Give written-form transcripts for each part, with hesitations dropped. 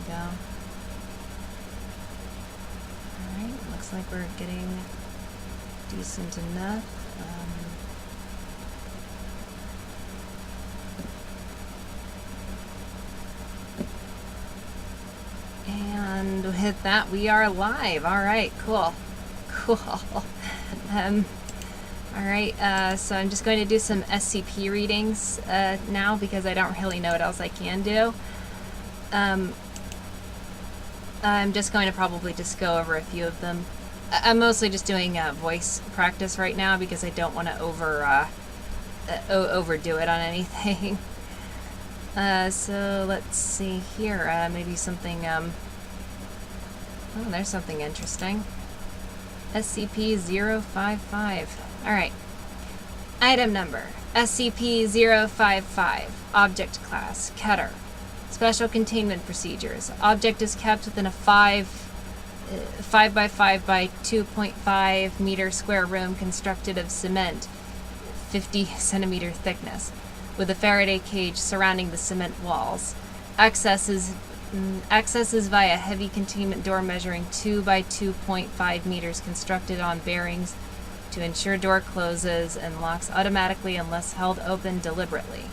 go. Alright, looks like we're getting decent enough. And with that, we are live. Alright, cool. Cool. Alright, so I'm just going to do some SCP readings now because I don't really know what else I can do. I'm just going to probably just go over a few of them. I'm mostly just doing voice practice right now because I don't want to overdo it on anything. So let's see here. Maybe something. Oh, there's something interesting. SCP-055. Alright. Item number. SCP-055. Object class. Keter. Special containment procedures. Object is kept within a 5 by 5 by 2.5 meter square room constructed of cement, 50 centimeter thickness, with a Faraday cage surrounding the cement walls. Access is via heavy containment door measuring 2 by 2.5 meters constructed on bearings to ensure door closes and locks automatically unless held open deliberately.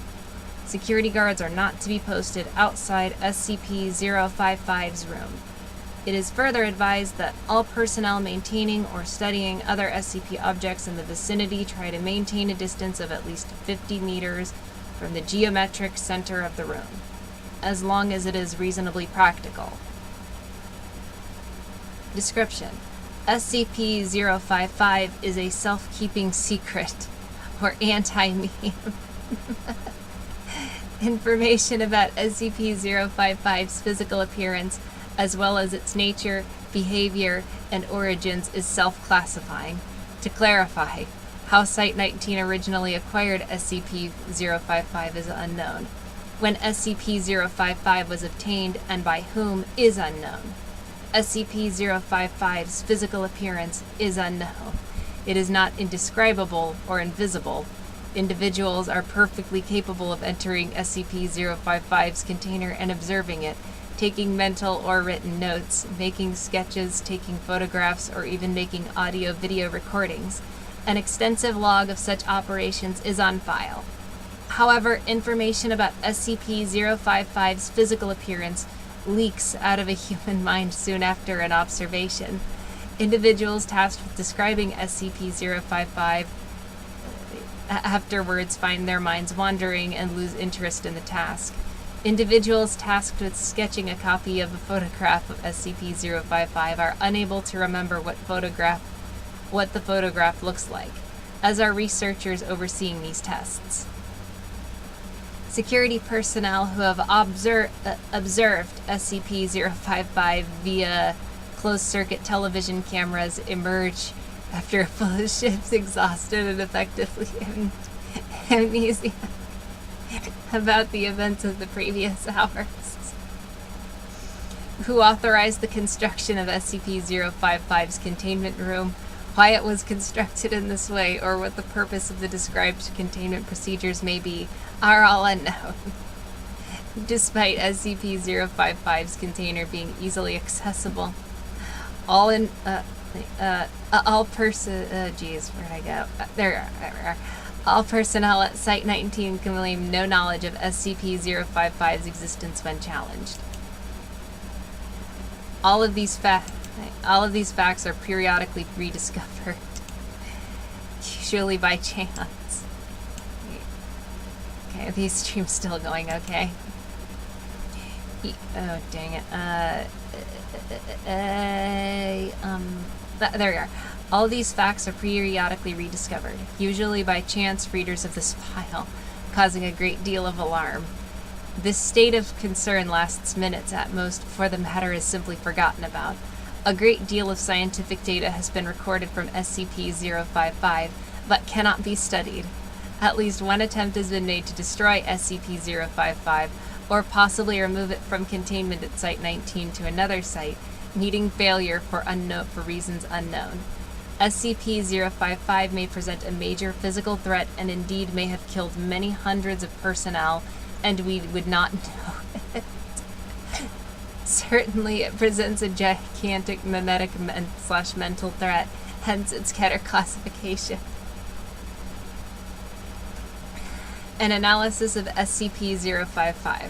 Security guards are not to be posted outside SCP-055's room. It is further advised that all personnel maintaining or studying other SCP objects in the vicinity try to maintain a distance of at least 50 meters from the geometric center of the room, as long as it is reasonably practical. Description: SCP-055 is a self-keeping secret, or anti-meme. Information about SCP-055's physical appearance, as well as its nature, behavior, and origins, is self-classifying. To clarify, how Site-19 originally acquired SCP-055 is unknown. When SCP-055 was obtained and by whom is unknown. SCP-055's physical appearance is unknown. It is not indescribable or invisible. Individuals are perfectly capable of entering SCP-055's container and observing it, taking mental or written notes, making sketches, taking photographs, or even making audio-video recordings. An extensive log of such operations is on file. However, information about SCP-055's physical appearance leaks out of a human mind soon after an observation. Individuals tasked with describing SCP-055 afterwards find their minds wandering and lose interest in the task. Individuals tasked with sketching a copy of a photograph of SCP-055 are unable to remember what the photograph looks like, as are researchers overseeing these tests. Security personnel who have observed SCP-055 via closed-circuit television cameras emerge after a fellowship's exhausted and effectively amnesia about the events of the previous hours. Who authorized the construction of SCP-055's containment room, why it was constructed in this way, or what the purpose of the described containment procedures may be, are all unknown. Despite SCP-055's container being easily accessible, all personnel at Site-19 can claim no knowledge of SCP-055's existence when challenged. All of these facts are periodically rediscovered, usually by chance. Okay, are these streams still going okay? Oh, dang it. There we are. All these facts are periodically rediscovered, usually by chance readers of this file, causing a great deal of alarm. This state of concern lasts minutes at most before the matter is simply forgotten about. A great deal of scientific data has been recorded from SCP-055, but cannot be studied. At least one attempt has been made to destroy SCP-055, or possibly remove it from containment at Site-19 to another site, meeting failure for reasons unknown. SCP-055 may present a major physical threat and indeed may have killed many hundreds of personnel, and we would not know it. Certainly it presents a gigantic mimetic / mental threat, hence its Keter classification. An analysis of SCP-055.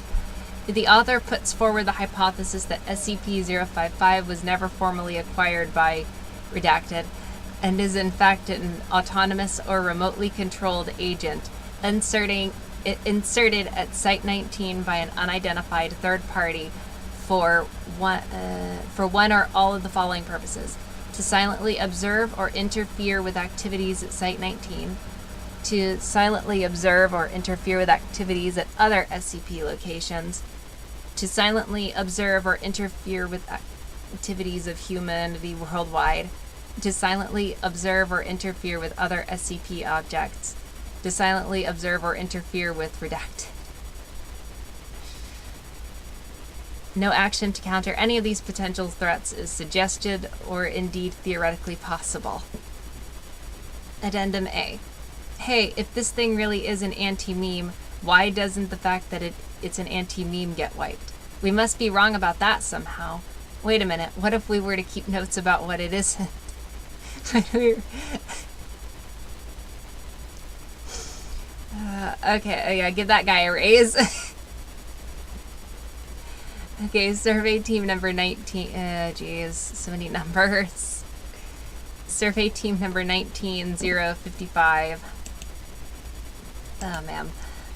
The author puts forward the hypothesis that SCP-055 was never formally acquired by Redacted, and is in fact an autonomous or remotely controlled agent inserted at Site-19 by an unidentified third party for one or all of the following purposes: to silently observe or interfere with activities at Site-19, to silently observe or interfere with activities at other SCP locations, to silently observe or interfere with activities of humanity worldwide, to silently observe or interfere with other SCP objects, to silently observe or interfere with Redacted. No action to counter any of these potential threats is suggested or indeed theoretically possible. Addendum A. Hey, if this thing really is an anti-meme, why doesn't the fact that it's an anti-meme get wiped? We must be wrong about that somehow. Wait a minute, what if we were to keep notes about what it isn't? Okay, yeah, give that guy a raise. Okay, survey team number 19, geez, so many numbers. Survey team number 19055. Oh, man.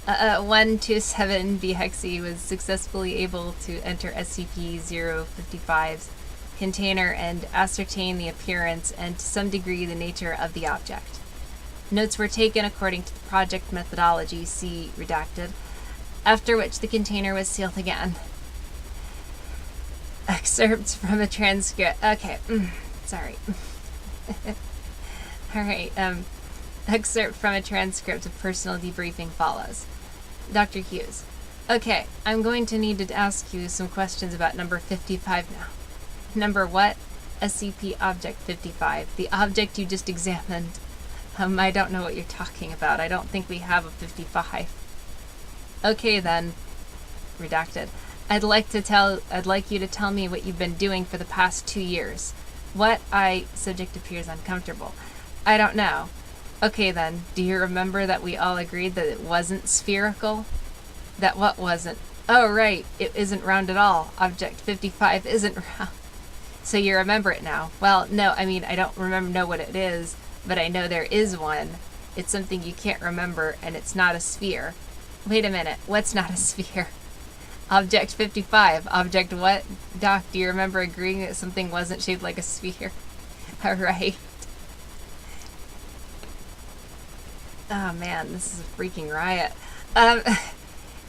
127-BHexy was successfully able to enter SCP-055's container and ascertain the appearance and to some degree the nature of the object. Notes were taken according to the project methodology, see Redacted, after which the container was sealed again. Excerpts from a transcript. Okay, sorry. Alright, excerpt from a transcript of personal debriefing follows. Dr. Hughes. Okay, I'm going to need to ask you some questions about number 55 now. Number what? SCP Object 55. The object you just examined. I don't know what you're talking about. I don't think we have a 55. Okay then. Redacted. I'd like you to tell me what you've been doing for the past 2 years. What? Subject appears uncomfortable. I don't know. Okay then, do you remember that we all agreed that it wasn't spherical? That what wasn't? Oh right, it isn't round at all. Object 55 isn't round. So you remember it now. Well, no, I mean, I don't know what it is, but I know there is one. It's something you can't remember, and it's not a sphere. Wait a minute, what's not a sphere? Object 55. Object what? Doc, do you remember agreeing that something wasn't shaped like a sphere? Alright. Oh man, this is a freaking riot.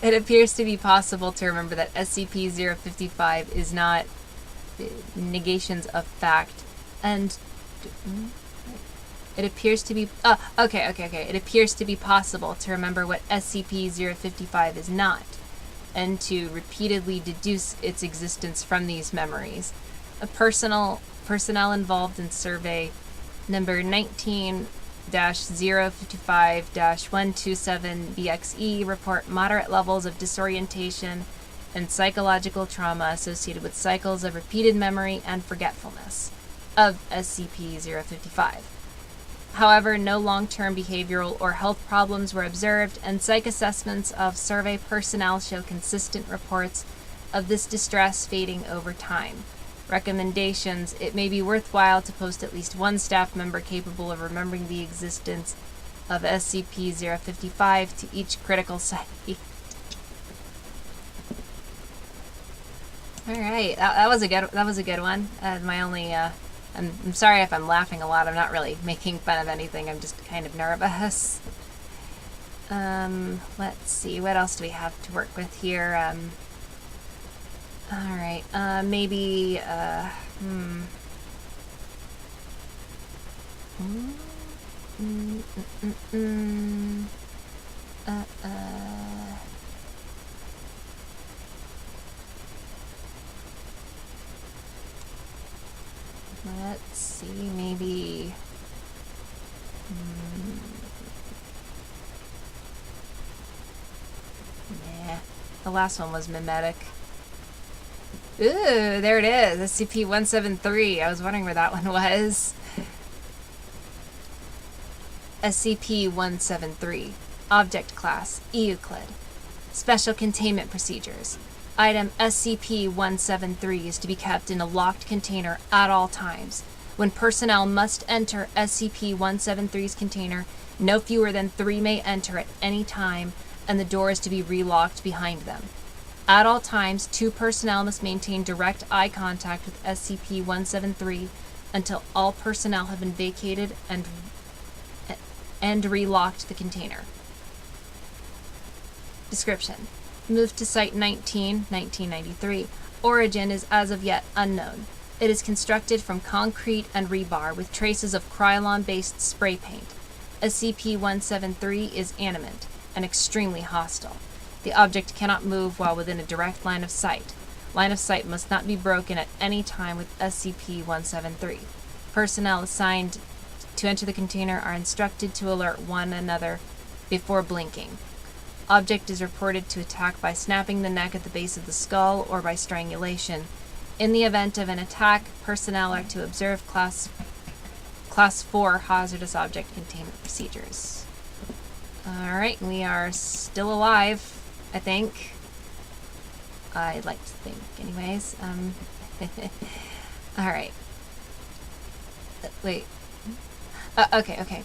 It appears to be possible to remember that SCP-055 is not negations of fact, and it appears to be it appears to be possible to remember what SCP-055 is not, and to repeatedly deduce its existence from these memories. Personnel involved in survey number 19-055-127-BXE report moderate levels of disorientation and psychological trauma associated with cycles of repeated memory and forgetfulness of SCP-055. However, no long-term behavioral or health problems were observed, and psych assessments of survey personnel show consistent reports of this distress fading over time. Recommendations: it may be worthwhile to post at least one staff member capable of remembering the existence of SCP-055 to each critical site. Alright, that was a good one. My only, I'm sorry if I'm laughing a lot. I'm not really making fun of anything. I'm just kind of nervous. Let's see. What else do we have to work with here? Alright, maybe, let's see, maybe, nah, the last one was mimetic. Ooh, there it is. SCP-173. I was wondering where that one was. SCP-173. Object Class Euclid. Special Containment Procedures. Item SCP-173 is to be kept in a locked container at all times. When personnel must enter SCP-173's container, no fewer than 3 may enter at any time, and the door is to be relocked behind them. At all times, 2 personnel must maintain direct eye contact with SCP-173 until all personnel have been vacated and relocked the container. Description. Moved to Site-19, 1993. Origin is as of yet unknown. It is constructed from concrete and rebar with traces of Krylon-based spray paint. SCP-173 is animate and extremely hostile. The object cannot move while within a direct line of sight. Line of sight must not be broken at any time with SCP-173. Personnel assigned to enter the container are instructed to alert one another before blinking. Object is reported to attack by snapping the neck at the base of the skull or by strangulation. In the event of an attack, personnel are to observe Class 4 hazardous object containment procedures. Alright, we are still alive, I think. I'd like to think, anyways. Alright. Wait. Okay.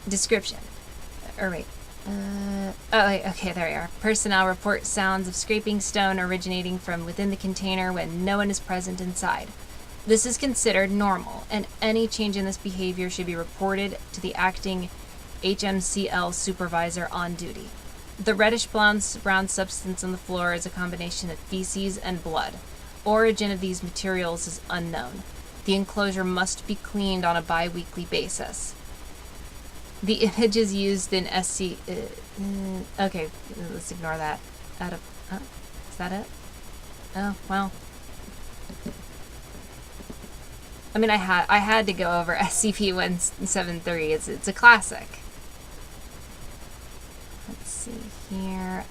Description. Okay, there we are. Personnel report sounds of scraping stone originating from within the container when no one is present inside. This is considered normal, and any change in this behavior should be reported to the acting HMCL supervisor on duty. The reddish-brown substance on the floor is a combination of feces and blood. Origin of these materials is unknown. The enclosure must be cleaned on a bi-weekly basis. The images used in okay, let's ignore that. Is that it? Oh, well. I mean, I had to go over SCP-173. It's a classic. Let's see here.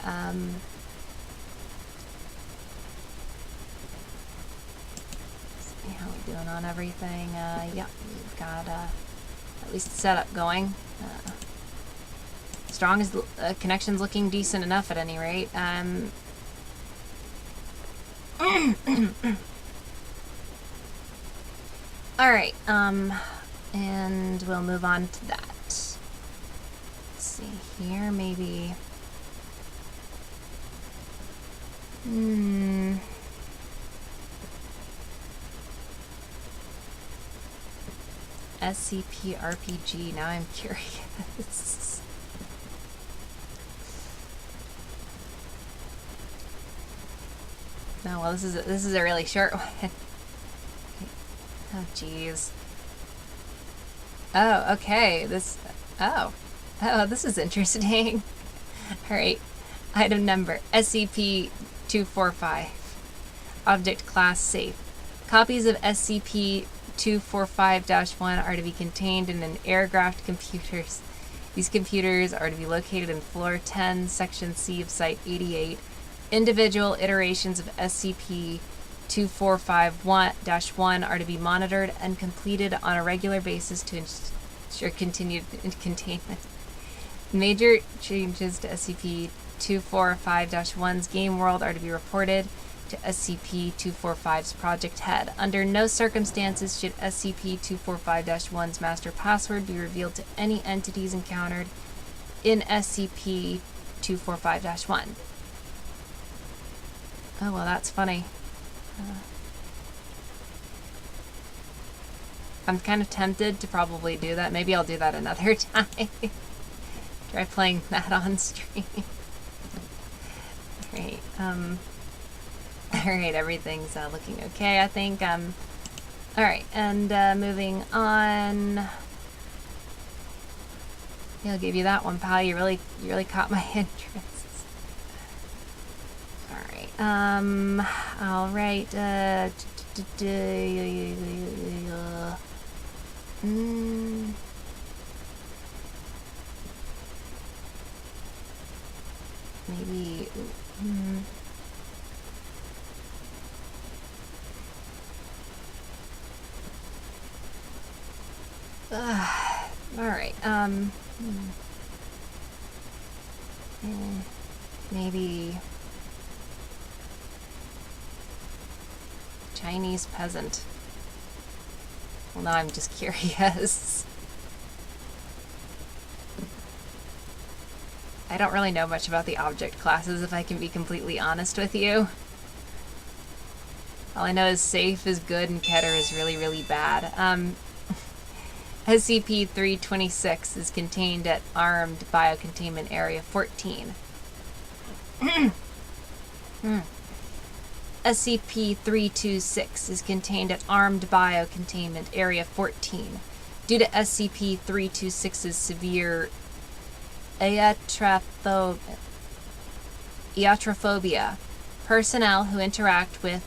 See how we're doing on everything. Yeah, we've got at least setup going. Strong as connection's looking decent enough at any rate. Alright, and we'll move on to that. Let's see here, maybe. SCP RPG, now I'm curious. Oh, well, this is a really short one. Oh, jeez. Oh, okay. This is interesting. Alright. Item number, SCP-245. Object Class Safe. Copies of SCP-245-1 are to be contained in an aircraft computers. These computers are to be located in Floor 10, Section C of Site 88. Individual iterations of SCP-245-1 are to be monitored and completed on a regular basis to ensure continued containment. Major changes to SCP-245-1's game world are to be reported to SCP-245's project head. Under no circumstances should SCP-245-1's master password be revealed to any entities encountered in SCP-245-1. Oh, well, that's funny. I'm kind of tempted to probably do that. Maybe I'll do that another time. Try playing that on stream. Alright, alright, everything's looking okay, I think. Alright, and moving on. Yeah, I'll give you that one, pal. You really caught my interest. Alright, maybe, Alright, maybe Chinese peasant. Well, now I'm just curious. I don't really know much about the object classes, if I can be completely honest with you. All I know is safe is good and Keter is really, really bad. SCP-326 is contained at Armed Biocontainment Area 14. SCP-326 is contained at Armed Biocontainment Area 14. Due to SCP-326's severe iatrophobia, personnel who interact with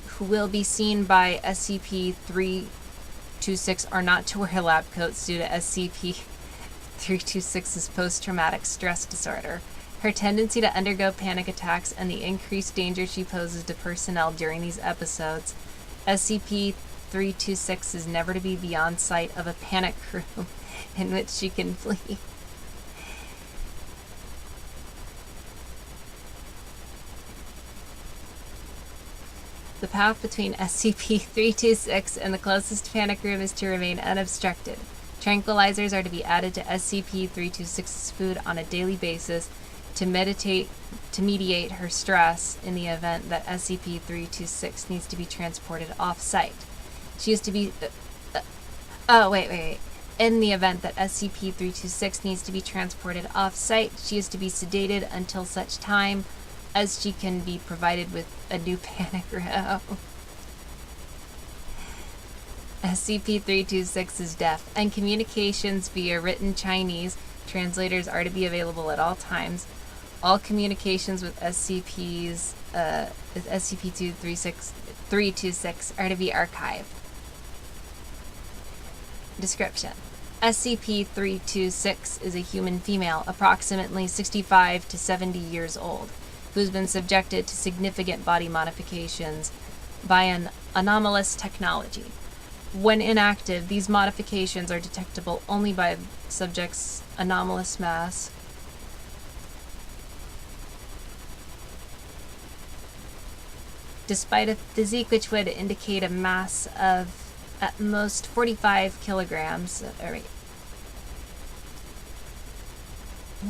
who will be seen by SCP-326 are not to wear lab coats due to SCP-326's post-traumatic stress disorder. Her tendency to undergo panic attacks and the increased danger she poses to personnel during these episodes, SCP-326 is never to be beyond sight of a panic room in which she can flee. The path between SCP-326 and the closest panic room is to remain unobstructed. Tranquilizers are to be added to SCP-326's food on a daily basis to mediate her stress in the event that SCP-326 needs to be transported off-site. She is to be... In the event that SCP-326 needs to be transported off-site, she is to be sedated until such time as she can be provided with a new panic room. SCP-326 is deaf, and communications via written Chinese translators are to be available at all times. All communications with SCP-326 are to be archived. Description: SCP-326 is a human female, approximately 65 to 70 years old, who's been subjected to significant body modifications by an anomalous technology. When inactive, these modifications are detectable only by the subject's anomalous mass. Despite a physique which would indicate a mass of at most 45 kilograms. Oh,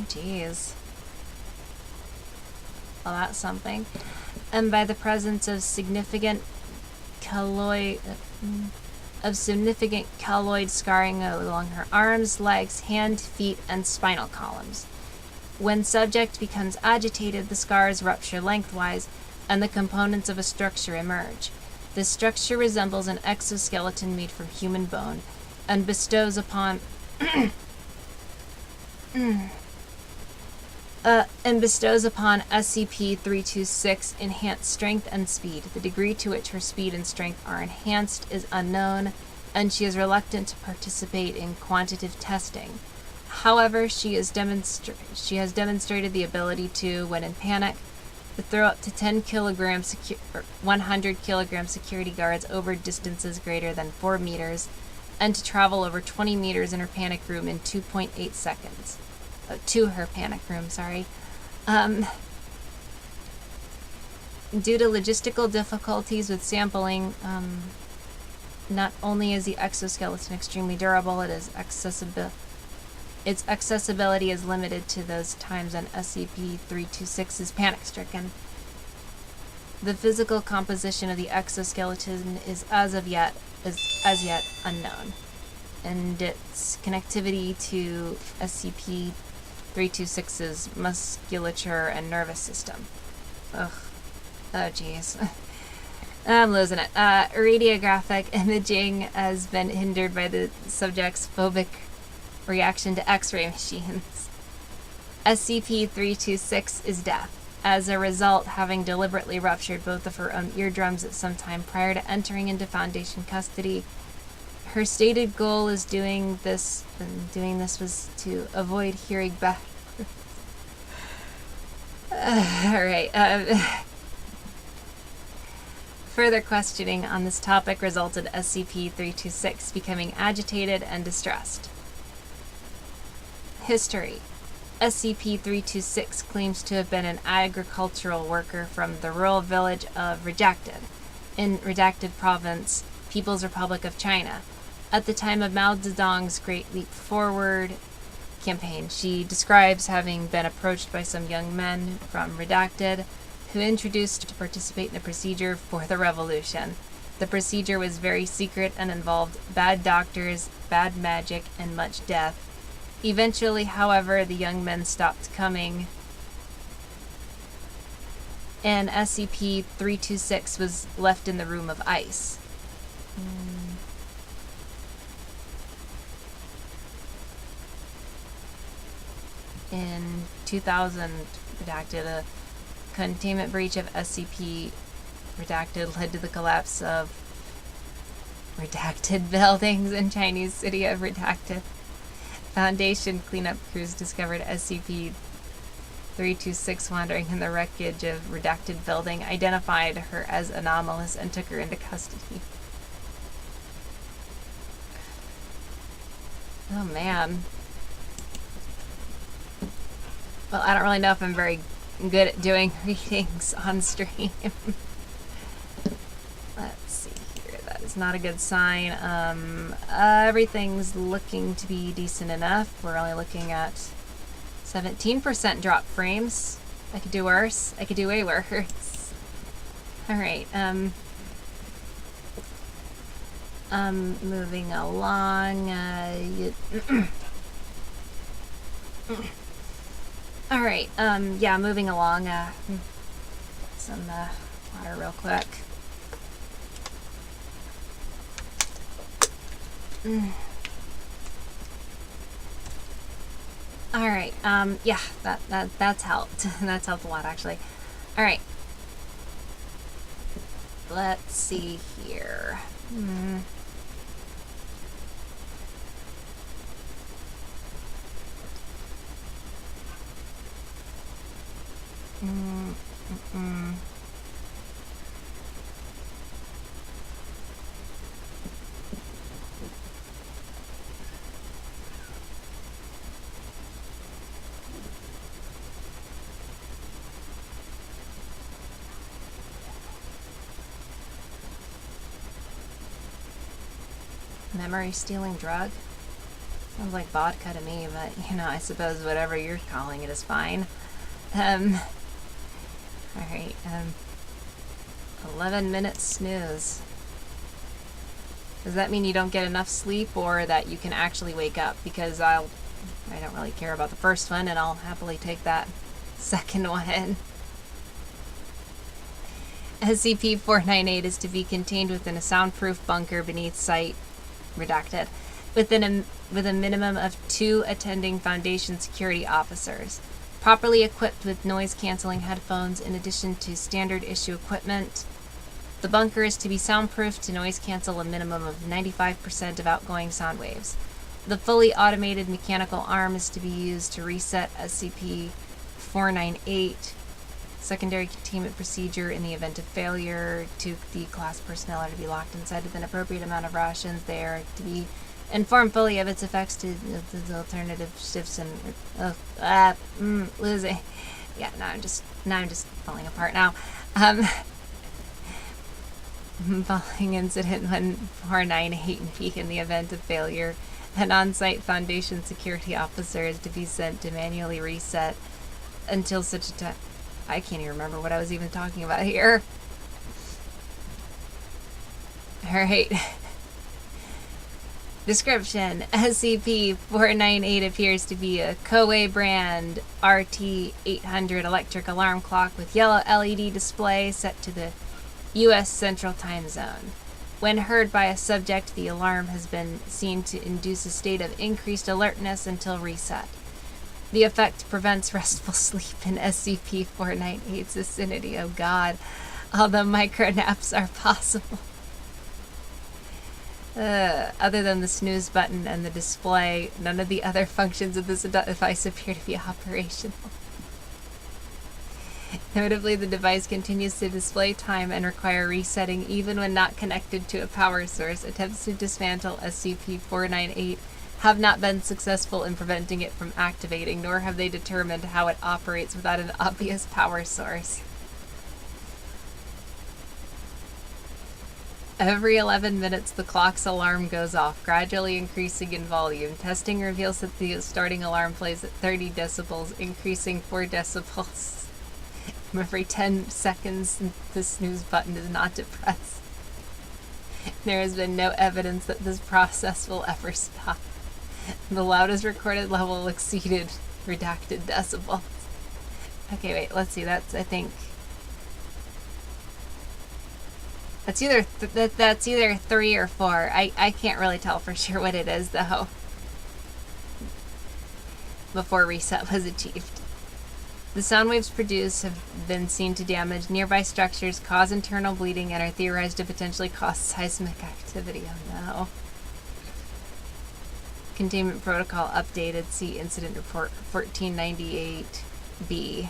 jeez. Well, that's something. And by the presence of significant keloid scarring along her arms, legs, hand, feet, and spinal columns. When subject becomes agitated, the scars rupture lengthwise, and the components of a structure emerge. This structure resembles an exoskeleton made from human bone, and bestows upon SCP-326 enhanced strength and speed. The degree to which her speed and strength are enhanced is unknown, and she is reluctant to participate in quantitative testing. However, she has demonstrated the ability to, when in panic, to throw up to 100 kilogram security guards over distances greater than 4 meters, and to travel over 20 meters in her panic room in 2.8 seconds. To her panic room, sorry. Due to logistical difficulties with sampling, not only is the exoskeleton extremely durable, its accessibility is limited to those times when SCP-326 is panic-stricken. The physical composition of the exoskeleton is as yet unknown, and its connectivity to SCP-326's musculature and nervous system. Ugh. Oh, jeez. I'm losing it. Radiographic imaging has been hindered by the subject's phobic reaction to X-ray machines. SCP-326 is deaf. As a result, having deliberately ruptured both of her own eardrums at some time prior to entering into Foundation custody, her stated goal is doing this was to avoid hearing back. Alright, Further questioning on this topic resulted SCP-326 becoming agitated and distressed. History. SCP-326 claims to have been an agricultural worker from the rural village of Redacted, in Redacted Province, People's Republic of China. At the time of Mao Zedong's Great Leap Forward campaign, she describes having been approached by some young men from Redacted who introduced her to participate in a procedure for the revolution. The procedure was very secret and involved bad doctors, bad magic, and much death. Eventually, however, the young men stopped coming, and SCP-326 was left in the room of ice. In 2000, Redacted, a containment breach of SCP Redacted led to the collapse of Redacted buildings in Chinese city of Redacted. Foundation cleanup crews discovered SCP-326 wandering in the wreckage of Redacted building, identified her as anomalous, and took her into custody. Oh man. Well, I don't really know if I'm very good at doing readings on stream. Let's see here. That is not a good sign. Everything's looking to be decent enough. We're only looking at 17% drop frames. I could do worse. I could do way worse. Alright, moving along. Alright, yeah, moving along. Some water real quick. Alright, yeah, that's helped. That's helped a lot, actually. Alright. Let's see here. Memory stealing drug? Sounds like vodka to me, but you know, I suppose whatever you're calling it is fine. Alright, 11-minute snooze. Does that mean you don't get enough sleep, or that you can actually wake up? Because I don't really care about the first one, and I'll happily take that second one. SCP-498 is to be contained within a soundproof bunker beneath site Redacted, with a minimum of 2 attending Foundation security officers, properly equipped with noise-canceling headphones in addition to standard issue equipment. The bunker is to be soundproof to noise-cancel a minimum of 95% of outgoing sound waves. The fully automated mechanical arm is to be used to reset SCP-498. Secondary containment procedure in the event of failure. 2 D-class personnel are to be locked inside with an appropriate amount of rations. They are to be informed fully of its effects to the alternative shifts and losing. Yeah, now I'm just falling apart now. Following incident 1498 B, in the event of failure, an on-site Foundation security officer is to be sent to manually reset until such a time. I can't even remember what I was even talking about here. Alright. Description. SCP-498 appears to be a Koei brand RT-800 electric alarm clock with yellow LED display set to the U.S. Central Time Zone. When heard by a subject, the alarm has been seen to induce a state of increased alertness until reset. The effect prevents restful sleep in SCP-498's vicinity. Oh god. Although micro-naps are possible. Other than the snooze button and the display, none of the other functions of this device appear to be operational. Notably, the device continues to display time and require resetting even when not connected to a power source. Attempts to dismantle SCP-498 have not been successful in preventing it from activating, nor have they determined how it operates without an obvious power source. Every 11 minutes, the clock's alarm goes off, gradually increasing in volume. Testing reveals that the starting alarm plays at 30 decibels, increasing 4 decibels. Every 10 seconds, the snooze button is not depressed. There has been no evidence that this process will ever stop. The loudest recorded level exceeded redacted decibels. Okay, wait, let's see. That's, I think... That's either that's either 3 or 4. I can't really tell for sure what it is, though. Before reset was achieved. The sound waves produced have been seen to damage nearby structures, cause internal bleeding, and are theorized to potentially cause seismic activity. Oh no. Containment protocol updated. See incident report 1498B.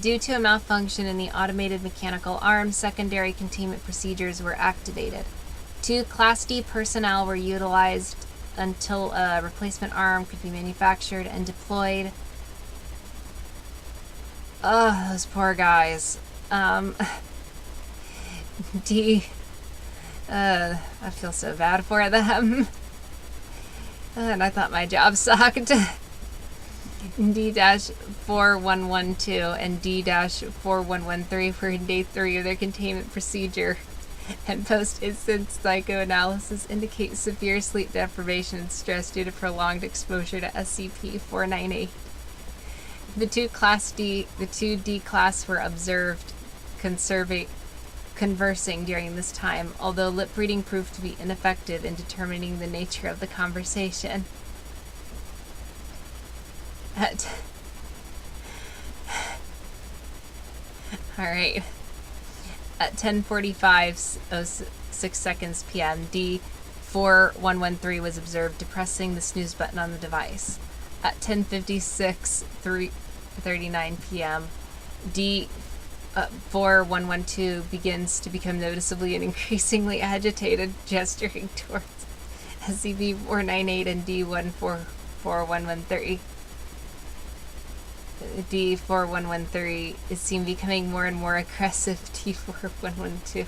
Due to a malfunction in the automated mechanical arm, secondary containment procedures were activated. 2 Class D personnel were utilized until a replacement arm could be manufactured and deployed. Oh, those poor guys. I feel so bad for them. And I thought my job sucked. D-4112 and D-4113 were in day 3 of their containment procedure, and post-incident psychoanalysis indicates severe sleep deprivation and stress due to prolonged exposure to SCP-498. The 2 D-class were observed conversing during this time, although lip reading proved to be ineffective in determining the nature of the conversation. Alright. At 10:45:06 p.m., D-4113 was observed depressing the snooze button on the device. At 10:56:39 p.m., D-4112 begins to become noticeably and increasingly agitated, gesturing towards SCP-498 and D-4113. D-4113 is seen becoming more and more aggressive. D-4112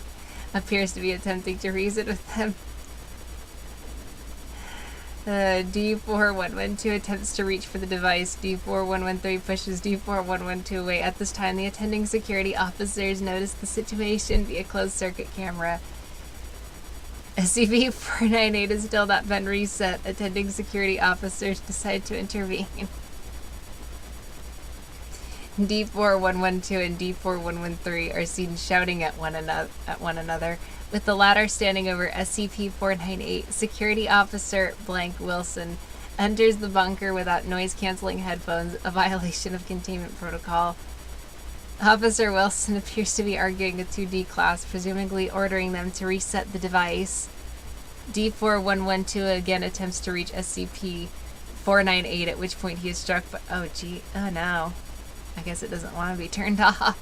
appears to be attempting to reason with them. D-4112 attempts to reach for the device. D-4113 pushes D-4112 away. At this time, the attending security officers notice the situation via closed-circuit camera. SCP-498 has still not been reset. Attending security officers decide to intervene. D-4112 and D-4113 are seen shouting at one another, with the latter standing over SCP-498. Security Officer Blank Wilson enters the bunker without noise-canceling headphones, a violation of containment protocol. Officer Wilson appears to be arguing with 2 D-class, presumably ordering them to reset the device. D-4112 again attempts to reach SCP-498, at which point he is struck by... Oh no. I guess it doesn't want to be turned off.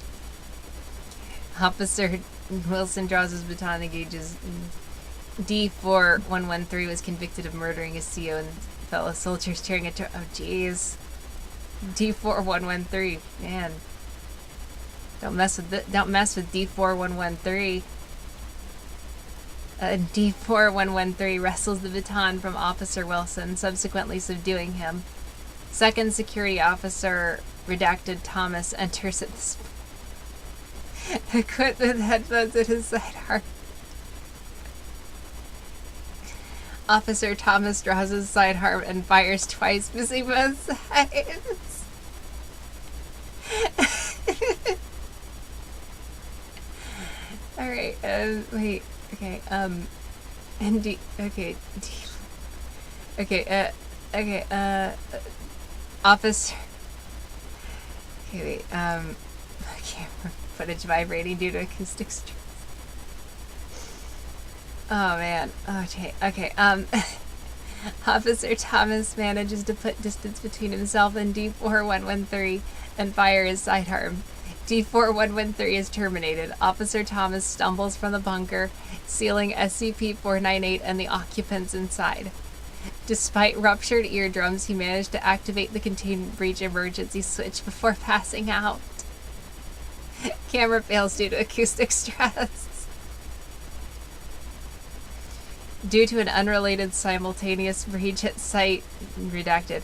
Officer Wilson draws his baton and engages. D-4113 was convicted of murdering his CO and fellow soldiers cheering at... Oh, jeez. D-4113, man. Don't mess with D-4113. D-4113 wrestles the baton from Officer Wilson, subsequently subduing him. Second Security Officer Redacted Thomas enters at this equipped with headphones at his sidearm. Officer Thomas draws his sidearm and fires twice, missing both sides. Alright, wait, okay, and D, okay, D, okay, Officer, okay, wait, camera footage vibrating due to acoustic stress. Oh man, okay, Officer Thomas manages to put distance between himself and D4113 and fire his sidearm. D4113 is terminated. Officer Thomas stumbles from the bunker, sealing SCP-498 and the occupants inside. Despite ruptured eardrums, he managed to activate the containment breach emergency switch before passing out. Camera fails due to acoustic stress. Due to an unrelated simultaneous breach at site, redacted.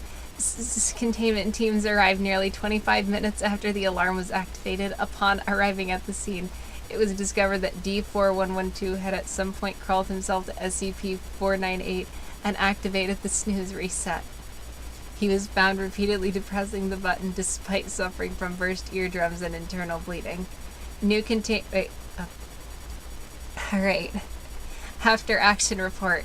Containment teams arrived nearly 25 minutes after the alarm was activated. Upon arriving at the scene, it was discovered that D4112 had at some point crawled himself to SCP-498 and activated the snooze reset. He was found repeatedly depressing the button despite suffering from burst eardrums and internal bleeding. Alright. After action report.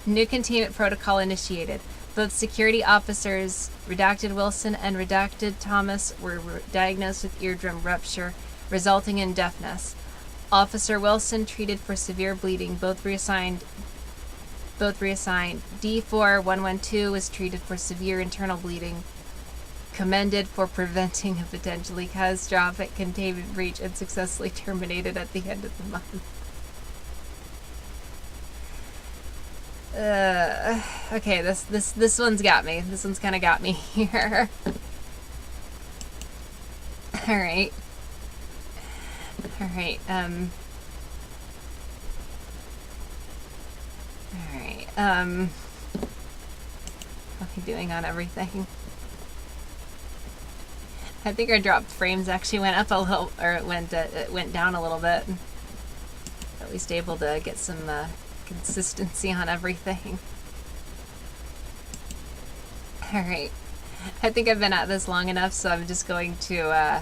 New containment protocol initiated. Both security officers, Redacted Wilson and Redacted Thomas, were diagnosed with eardrum rupture, resulting in deafness. Officer Wilson treated for severe bleeding, both reassigned. D4112 was treated for severe internal bleeding, commended for preventing a potentially catastrophic containment breach, and successfully terminated at the end of the month. Okay, this one's got me. This one's kind of got me here. All right. How are we doing on everything? I think our dropped frames actually went up a little, or it went down a little bit. At least able to get some consistency on everything. All right. I think I've been at this long enough, so I'm just going to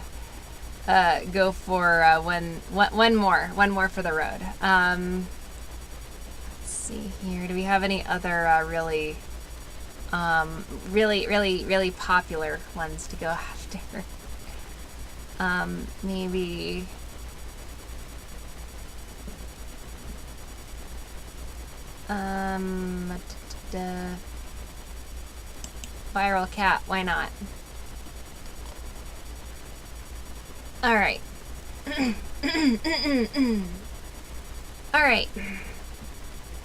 go for one more for the road. See here. Do we have any other really popular ones to go after? Maybe. Viral cat. Why not? All right. All right.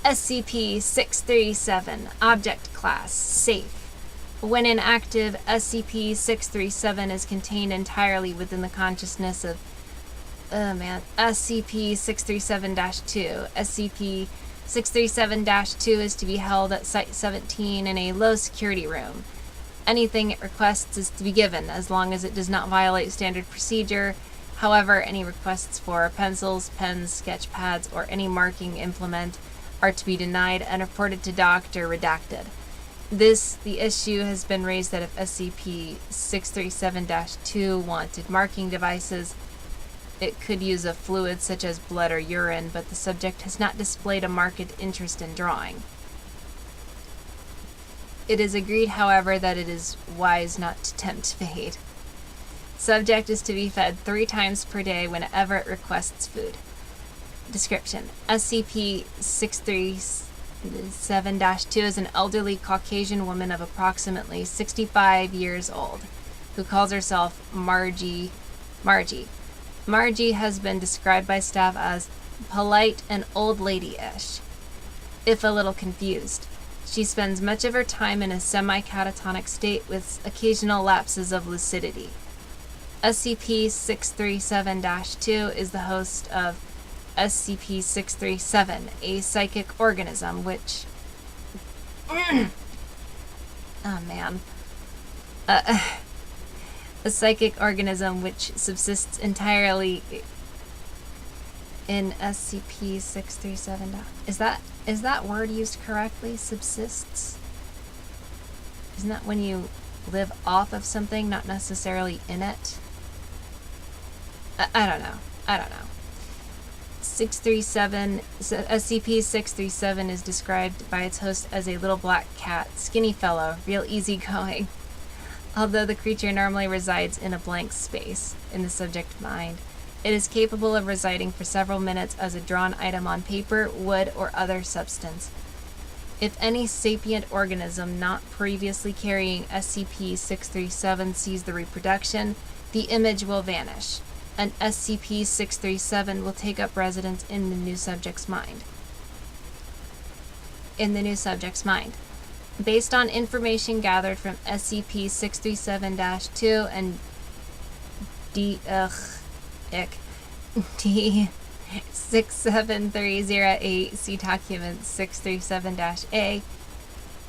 SCP-637, Object Class, Safe. When inactive, SCP-637 is contained entirely within the consciousness of, SCP-637-2. SCP-637-2 is to be held at Site-17 in a low-security room. Anything it requests is to be given, as long as it does not violate standard procedure. However, any requests for pencils, pens, sketch pads, or any marking implement are to be denied and reported to Dr. Redacted. The issue has been raised that if SCP-637-2 wanted marking devices, it could use a fluid such as blood or urine, but the subject has not displayed a marked interest in drawing. It is agreed, however, that it is wise not to tempt fate. Subject is to be fed 3 times per day whenever it requests food. Description: SCP-637-2 is an elderly Caucasian woman of approximately 65 years old, who calls herself Margie. Margie has been described by staff as polite and old lady-ish, if a little confused. She spends much of her time in a semi-catatonic state with occasional lapses of lucidity. SCP-637-2 is the host of SCP-637, a psychic organism which... a psychic organism which subsists entirely in SCP-637. Is that word used correctly? Subsists? Isn't that when you live off of something, not necessarily in it? I don't know. 637, SCP-637 is described by its host as a little black cat, skinny fellow, real easygoing. Although the creature normally resides in a blank space in the subject mind, it is capable of residing for several minutes as a drawn item on paper, wood, or other substance. If any sapient organism not previously carrying SCP-637 sees the reproduction, the image will vanish, and SCP-637 will take up residence in the new subject's mind. Based on information gathered from SCP-637-2 and D67308, see document 637-A,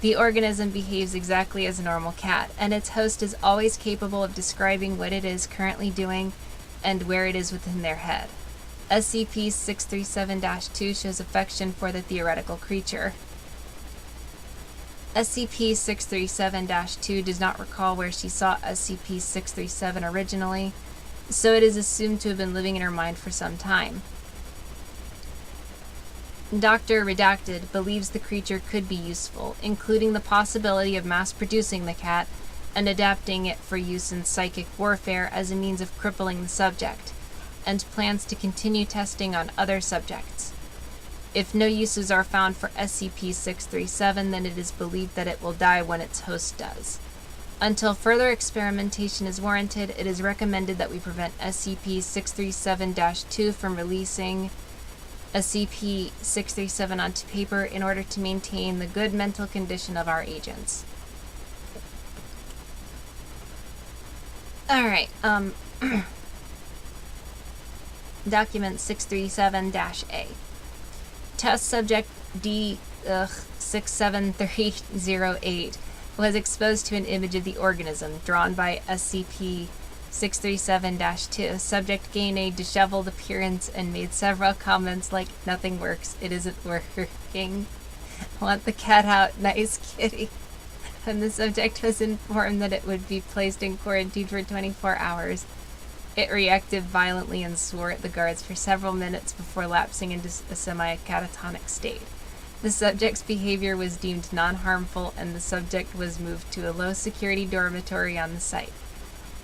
the organism behaves exactly as a normal cat, and its host is always capable of describing what it is currently doing and where it is within their head. SCP-637-2 shows affection for the theoretical creature. SCP-637-2 does not recall where she saw SCP-637 originally, so it is assumed to have been living in her mind for some time. Dr. Redacted believes the creature could be useful, including the possibility of mass-producing the cat and adapting it for use in psychic warfare as a means of crippling the subject, and plans to continue testing on other subjects. If no uses are found for SCP-637, then it is believed that it will die when its host does. Until further experimentation is warranted, it is recommended that we prevent SCP-637-2 from releasing SCP-637 onto paper in order to maintain the good mental condition of our agents. Alright, document 637-A. Test subject D67308 was exposed to an image of the organism drawn by SCP-637-2. Subject gained a disheveled appearance and made several comments like, "Nothing works, it isn't working. Want the cat out, nice kitty." When the subject was informed that it would be placed in quarantine for 24 hours, it reacted violently and swore at the guards for several minutes before lapsing into a semi-catatonic state. The subject's behavior was deemed non-harmful, and the subject was moved to a low-security dormitory on the site.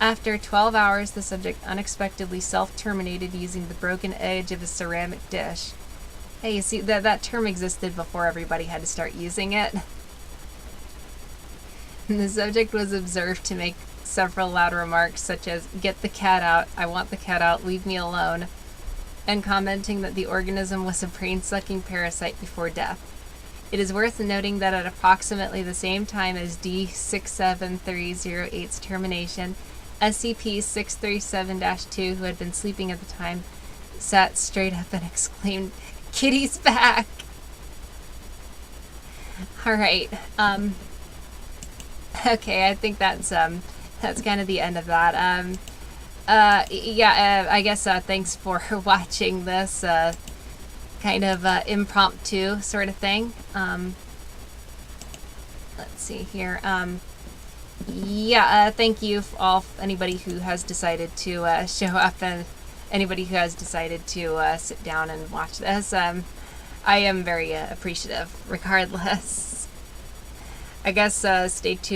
After 12 hours, the subject unexpectedly self-terminated using the broken edge of a ceramic dish. Hey, you see, that term existed before everybody had to start using it. And the subject was observed to make several loud remarks such as, "Get the cat out, I want the cat out, leave me alone," and commenting that the organism was a brain-sucking parasite before death. It is worth noting that at approximately the same time as D67308's termination, SCP-637-2, who had been sleeping at the time, sat straight up and exclaimed, "Kitty's back!" Alright, okay, I think that's kind of the end of that. I guess thanks for watching this kind of impromptu sort of thing. Let's see here. Thank you all, anybody who has decided to show up and anybody who has decided to sit down and watch this. I am very appreciative regardless. I guess stay tuned.